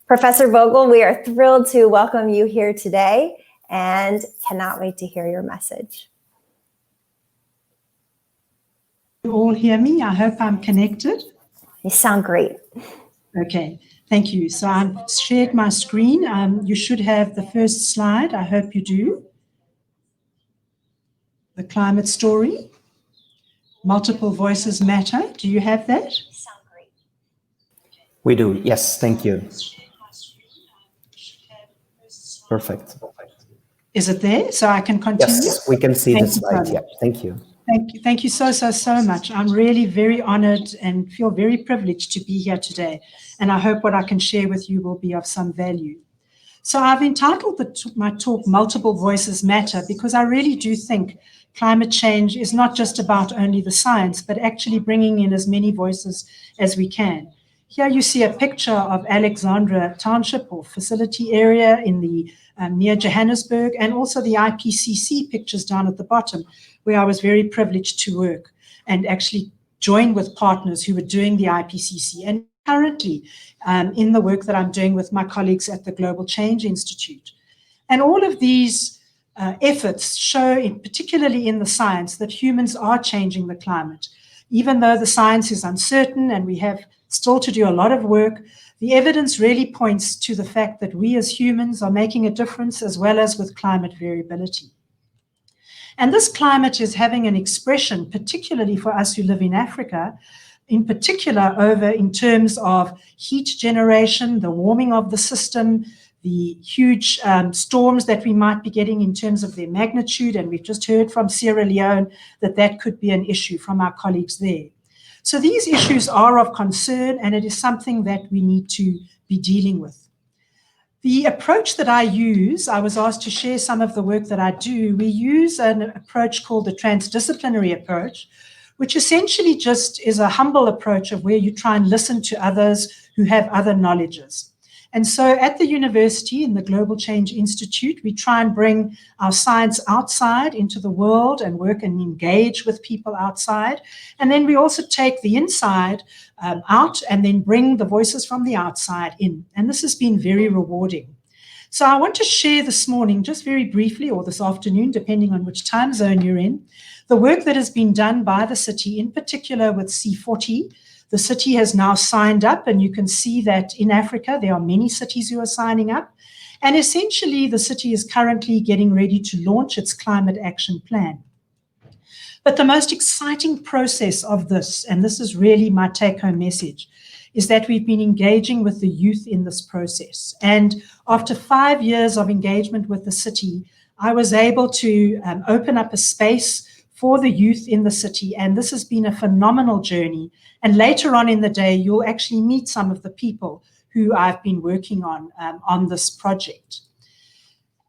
Professor Vogel, we are thrilled to welcome you here today and cannot wait to hear your message. You all hear me? I hope I'm connected. You sound great. Okay, thank you. So I've shared my screen. You should have the first slide. I hope you do. The climate story. Multiple voices matter. Do you have that? We do. Yes, thank you. Perfect. Is it there? So I can continue? Yes, we can see the slide. Yeah, thank you. Thank you so much. I'm really very honored and feel very privileged to be here today. And I hope what I can share with you will be of some value. So I've entitled my talk, Multiple Voices Matter, because I really do think climate change is not just about only the science, but actually bringing in as many voices as we can. Here you see a picture of Alexandra Township or facility area in the near Johannesburg, and also the IPCC pictures down at the bottom, where I was very privileged to work and actually join with partners who were doing the IPCC, and currently in the work that I'm doing with my colleagues at the Global Change Institute. And all of these efforts show, particularly in the science, that humans are changing the climate. Even though the science is uncertain and we have still to do a lot of work, the evidence really points to the fact that we as humans are making a difference, as well as with climate variability. And this climate is having an expression, particularly for us who live in Africa, in particular over in terms of heat generation, the warming of the system, the huge storms that we might be getting in terms of their magnitude. And we've just heard from Sierra Leone that that could be an issue from our colleagues there. So these issues are of concern, and it is something that we need to be dealing with. The approach that I use, I was asked to share some of the work that I do. We use an approach called the transdisciplinary approach, which essentially just is a humble approach of where you try and listen to others who have other knowledges. And so at the university, in the Global Change Institute, we try and bring our science outside into the world and work and engage with people outside. And then we also take the inside out and then bring the voices from the outside in. And this has been very rewarding. So I want to share this morning, just very briefly, or this afternoon, depending on which time zone you're in, the work that has been done by the city, in particular with C40. The city has now signed up, and you can see that in Africa, there are many cities who are signing up. And essentially, the city is currently getting ready to launch its climate action plan. But the most exciting process of this, and this is really my take-home message, is that we've been engaging with the youth in this process. And after 5 years of engagement with the city, I was able to open up a space for the youth in the city, and this has been a phenomenal journey. And later on in the day, you'll actually meet some of the people who I've been working on this project.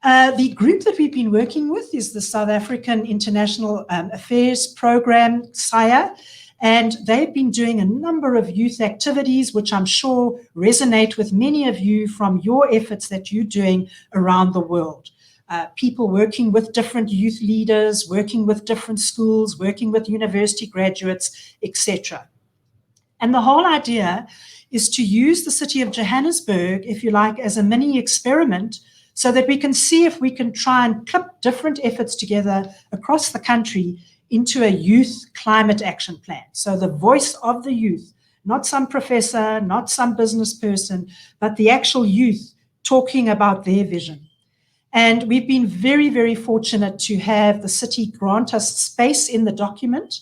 The group that we've been working with is the South African International Affairs Program, SIA, and they've been doing a number of youth activities, which I'm sure resonate with many of you from your efforts that you're doing around the world. People working with different youth leaders, working with different schools, working with university graduates, etc. And the whole idea is to use the city of Johannesburg, if you like, as a mini experiment, so that we can see if we can try and clip different efforts together across the country into a youth climate action plan. So the voice of the youth, not some professor, not some business person, but the actual youth talking about their vision. And we've been very, very fortunate to have the city grant us space in the document.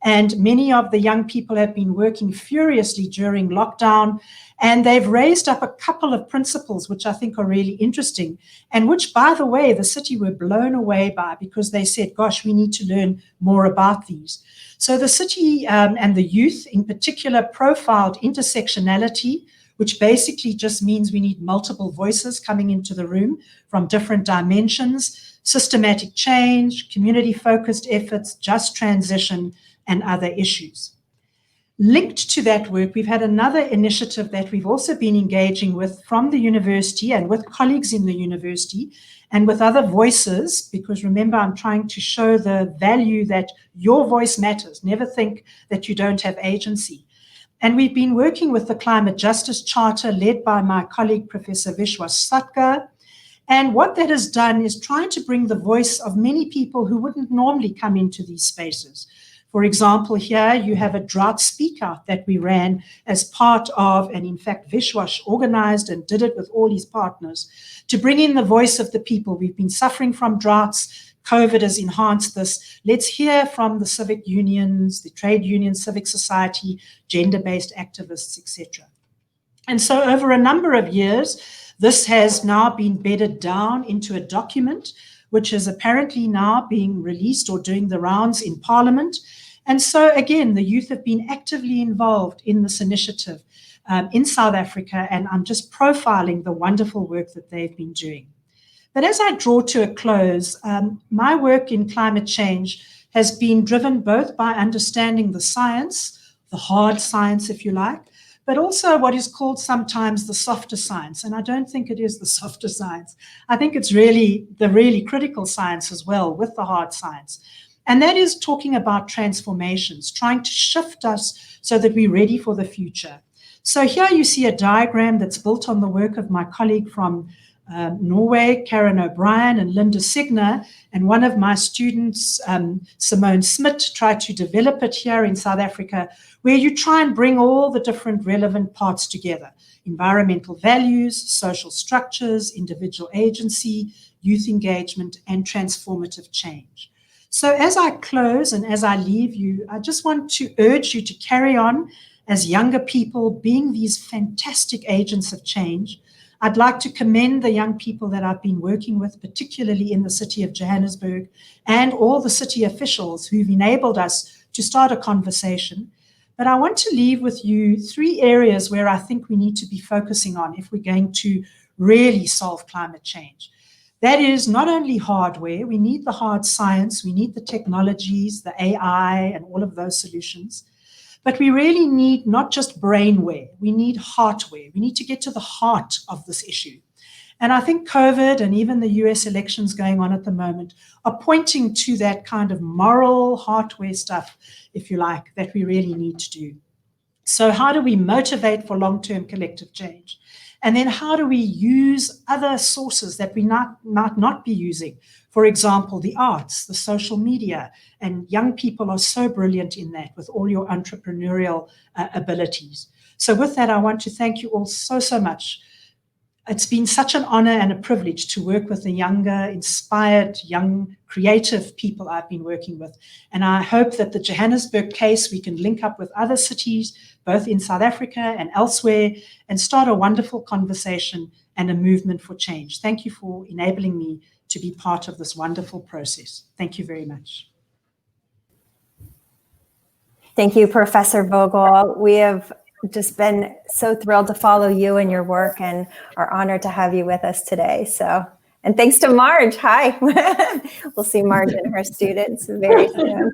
And many of the young people have been working furiously during lockdown, and they've raised up a couple of principles which I think are really interesting, and which, by the way, the city were blown away by, because they said, gosh, we need to learn more about these. So the city and the youth in particular profiled intersectionality, which basically just means we need multiple voices coming into the room from different dimensions, systematic change, community-focused efforts, just transition, and other issues. Linked to that work, we've had another initiative that we've also been engaging with from the university and with colleagues in the university and with other voices, because remember, I'm trying to show the value that your voice matters. Never think that you don't have agency. And we've been working with the Climate Justice Charter led by my colleague, Professor Vishwas Satgar. And what that has done is trying to bring the voice of many people who wouldn't normally come into these spaces. For example, here you have a drought speak out that we ran as part of, and in fact, Vishwas organized and did it with all his partners to bring in the voice of the people. We've been suffering from droughts. COVID has enhanced this. Let's hear from the civic unions, the trade unions, civic society, gender-based activists, etc. And so over a number of years, this has now been bedded down into a document, which is apparently now being released or doing the rounds in Parliament. And so again, the youth have been actively involved in this initiative in South Africa, and I'm just profiling the wonderful work that they've been doing. But as I draw to a close, my work in climate change has been driven both by understanding the science, the hard science, if you like, but also what is called sometimes the softer science. And I don't think it is the softer science. I think it's really the really critical science as well with the hard science. And that is talking about transformations, trying to shift us so that we're ready for the future. So here you see a diagram that's built on the work of my colleague from Norway, Karen O'Brien and Linda Signer, and one of my students, Simone Smith, tried to develop it here in South Africa, where you try and bring all the different relevant parts together: environmental values, social structures, individual agency, youth engagement, and transformative change. So as I close and as I leave you, I just want to urge you to carry on as younger people being these fantastic agents of change. I'd like to commend the young people that I've been working with, particularly in the city of Johannesburg, and all the city officials who've enabled us to start a conversation. But I want to leave with you 3 areas where I think we need to be focusing on if we're going to really solve climate change. That is not only hardware, we need the hard science, we need the technologies, the AI, and all of those solutions. But we really need not just brainware, we need heartware. We need to get to the heart of this issue. And I think COVID and even the US elections going on at the moment are pointing to that kind of moral hardware stuff, if you like, that we really need to do. So how do we motivate for long-term collective change? And then how do we use other sources that we might not be using? For example, the arts, the social media, and young people are so brilliant in that with all your entrepreneurial abilities. So with that, I want to thank you all so, so much. It's been such an honor and a privilege to work with the younger, inspired, young, creative people I've been working with. And I hope that the Johannesburg case, we can link up with other cities, both in South Africa and elsewhere, and start a wonderful conversation and a movement for change. Thank you for enabling me to be part of this wonderful process. Thank you very much. Thank you, Professor Vogel. We have just been so thrilled to follow you and your work and are honored to have you with us today. So, and thanks to Marge. Hi. We'll see Marge and her students very soon.